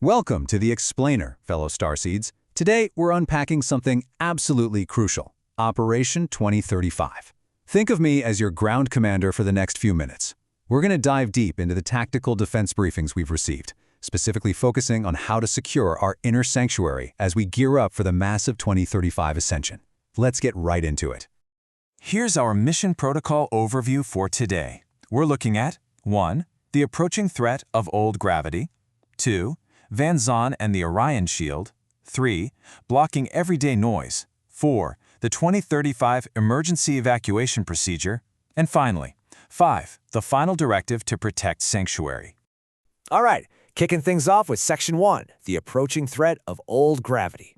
Welcome to the Explainer, fellow starseeds. Today, we're unpacking something absolutely crucial, Operation 2035. Think of me as your ground commander for the next few minutes. We're going to dive deep into the tactical defense briefings we've received, specifically focusing on how to secure our inner sanctuary as we gear up for the massive 2035 Ascension. Let's get right into it. Here's our mission protocol overview for today. We're looking at 1. The approaching threat of old gravity. 2. Vanzan and the Orion Shield. 3. Blocking everyday noise. 4. The 2035 emergency evacuation procedure. And finally, 5. The final directive to protect Sanctuary. All right, kicking things off with Section 1, the approaching threat of old gravity.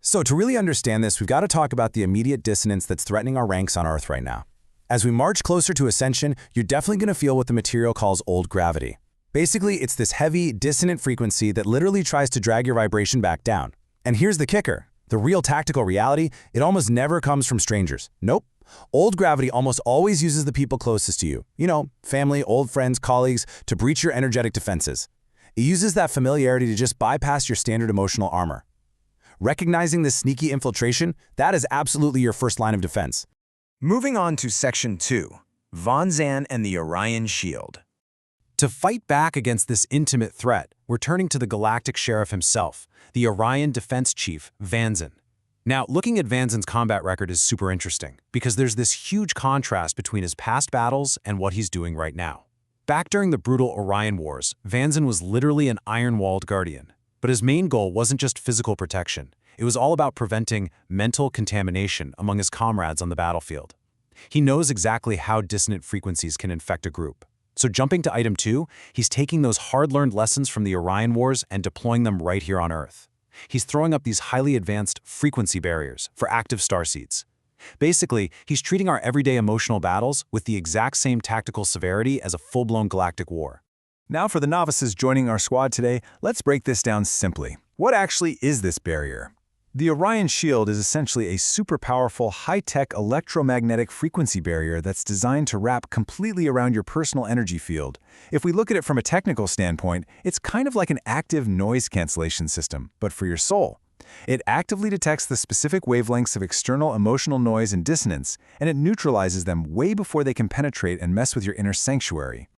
So to really understand this, we've got to talk about the immediate dissonance that's threatening our ranks on Earth right now. As we march closer to Ascension, you're definitely going to feel what the material calls old gravity. Basically, it's this heavy, dissonant frequency that literally tries to drag your vibration back down. And here's the kicker. The real tactical reality, it almost never comes from strangers. Nope. Old gravity almost always uses the people closest to you. You know, family, old friends, colleagues, to breach your energetic defenses. It uses that familiarity to just bypass your standard emotional armor. Recognizing this sneaky infiltration, that is absolutely your first line of defense. Moving on to Section 2, Vanzan and the Orion Shield. To fight back against this intimate threat, we're turning to the Galactic Sheriff himself, the Orion Defense Chief, Vanzan. Now, looking at Vanzan's combat record is super interesting, because there's this huge contrast between his past battles and what he's doing right now. Back during the brutal Orion Wars, Vanzan was literally an iron-walled guardian. But his main goal wasn't just physical protection. It was all about preventing mental contamination among his comrades on the battlefield. He knows exactly how dissonant frequencies can infect a group. So jumping to Item 2, he's taking those hard-learned lessons from the Orion Wars and deploying them right here on Earth. He's throwing up these highly advanced frequency barriers for active starseeds. Basically, he's treating our everyday emotional battles with the exact same tactical severity as a full-blown galactic war. Now for the novices joining our squad today, let's break this down simply. What actually is this barrier? The Orion Shield is essentially a super powerful, high-tech electromagnetic frequency barrier that's designed to wrap completely around your personal energy field. If we look at it from a technical standpoint, it's kind of like an active noise cancellation system, but for your soul. It actively detects the specific wavelengths of external emotional noise and dissonance, and it neutralizes them way before they can penetrate and mess with your inner sanctuary.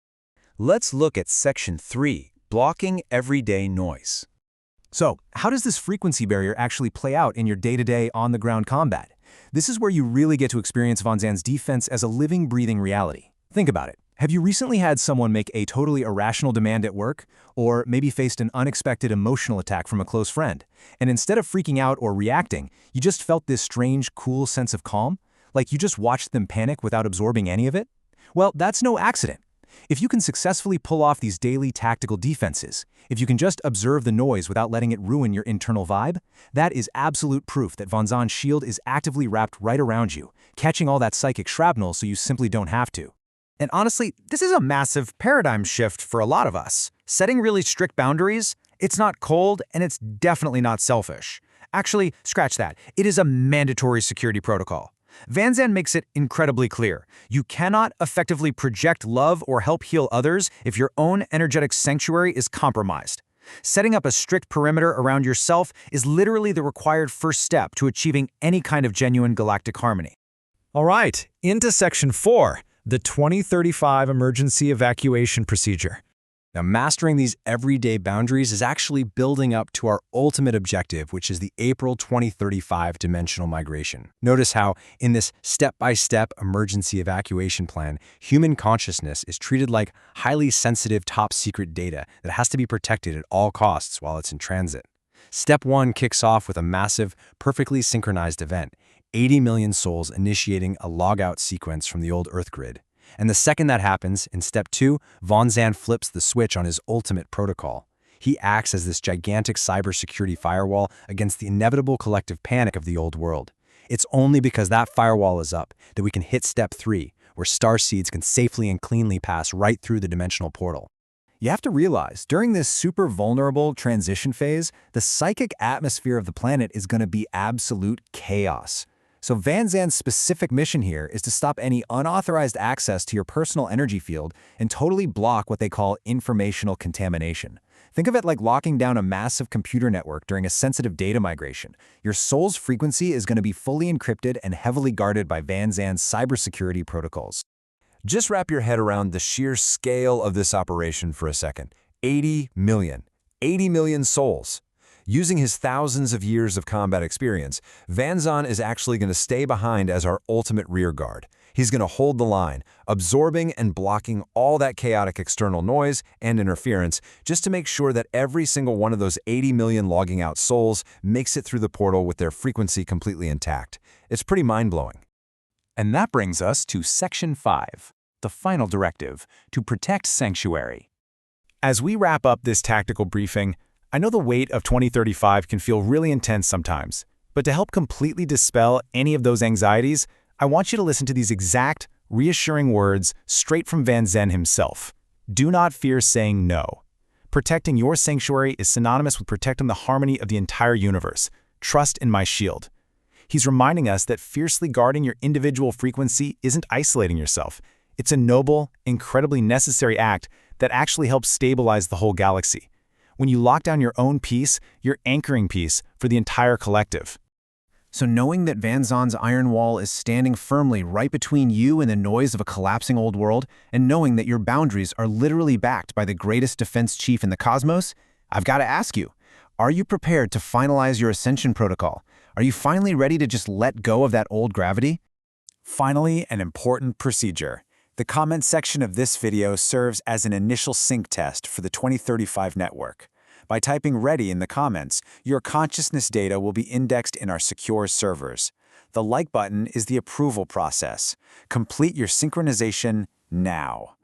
Let's look at Section 3, blocking everyday noise. So, how does this frequency barrier actually play out in your day-to-day, on-the-ground combat? This is where you really get to experience Vanzan's defense as a living, breathing reality. Think about it. Have you recently had someone make a totally irrational demand at work, or maybe faced an unexpected emotional attack from a close friend, and instead of freaking out or reacting, you just felt this strange, cool sense of calm? Like you just watched them panic without absorbing any of it? Well, that's no accident. If you can successfully pull off these daily tactical defenses, if you can just observe the noise without letting it ruin your internal vibe, that is absolute proof that Vanzan's shield is actively wrapped right around you, catching all that psychic shrapnel so you simply don't have to. And honestly, this is a massive paradigm shift for a lot of us. Setting really strict boundaries, it's not cold and it's definitely not selfish. Actually, scratch that. It is a mandatory security protocol. Vanzan makes it incredibly clear. You cannot effectively project love or help heal others if your own energetic sanctuary is compromised. Setting up a strict perimeter around yourself is literally the required first step to achieving any kind of genuine galactic harmony. All right, into Section 4, the 2035 emergency evacuation procedure. Now, mastering these everyday boundaries is actually building up to our ultimate objective, which is the April 2035 dimensional migration. Notice how, in this step-by-step emergency evacuation plan, human consciousness is treated like highly sensitive top-secret data that has to be protected at all costs while it's in transit. Step 1 kicks off with a massive, perfectly synchronized event, 80 million souls initiating a logout sequence from the old Earth grid. And the second that happens, in Step 2, Vanzan flips the switch on his ultimate protocol. He acts as this gigantic cybersecurity firewall against the inevitable collective panic of the old world. It's only because that firewall is up that we can hit Step 3, where starseeds can safely and cleanly pass right through the dimensional portal. You have to realize, during this super vulnerable transition phase, the psychic atmosphere of the planet is going to be absolute chaos. So Vanzan's specific mission here is to stop any unauthorized access to your personal energy field and totally block what they call informational contamination. Think of it like locking down a massive computer network during a sensitive data migration. Your soul's frequency is going to be fully encrypted and heavily guarded by Vanzan's cybersecurity protocols. Just wrap your head around the sheer scale of this operation for a second. 80 million. 80 million souls. Using his thousands of years of combat experience, Vanzan is actually going to stay behind as our ultimate rearguard. He's going to hold the line, absorbing and blocking all that chaotic external noise and interference just to make sure that every single one of those 80 million logging out souls makes it through the portal with their frequency completely intact. It's pretty mind-blowing. And that brings us to Section 5, the final directive, to protect Sanctuary. As we wrap up this tactical briefing, I know the weight of 2035 can feel really intense sometimes, but to help completely dispel any of those anxieties, I want you to listen to these exact, reassuring words straight from Vanzan himself. Do not fear saying no. Protecting your sanctuary is synonymous with protecting the harmony of the entire universe. Trust in my shield. He's reminding us that fiercely guarding your individual frequency isn't isolating yourself. It's a noble, incredibly necessary act that actually helps stabilize the whole galaxy. When you lock down your own peace, you're anchoring peace for the entire collective. So knowing that Vanzan's iron wall is standing firmly right between you and the noise of a collapsing old world, and knowing that your boundaries are literally backed by the greatest defense chief in the cosmos, I've got to ask you, are you prepared to finalize your Ascension protocol? Are you finally ready to just let go of that old gravity? Finally, an important procedure. The comment section of this video serves as an initial sync test for the 2035 network. By typing ready in the comments, your consciousness data will be indexed in our secure servers. The like button is the approval process. Complete your synchronization now.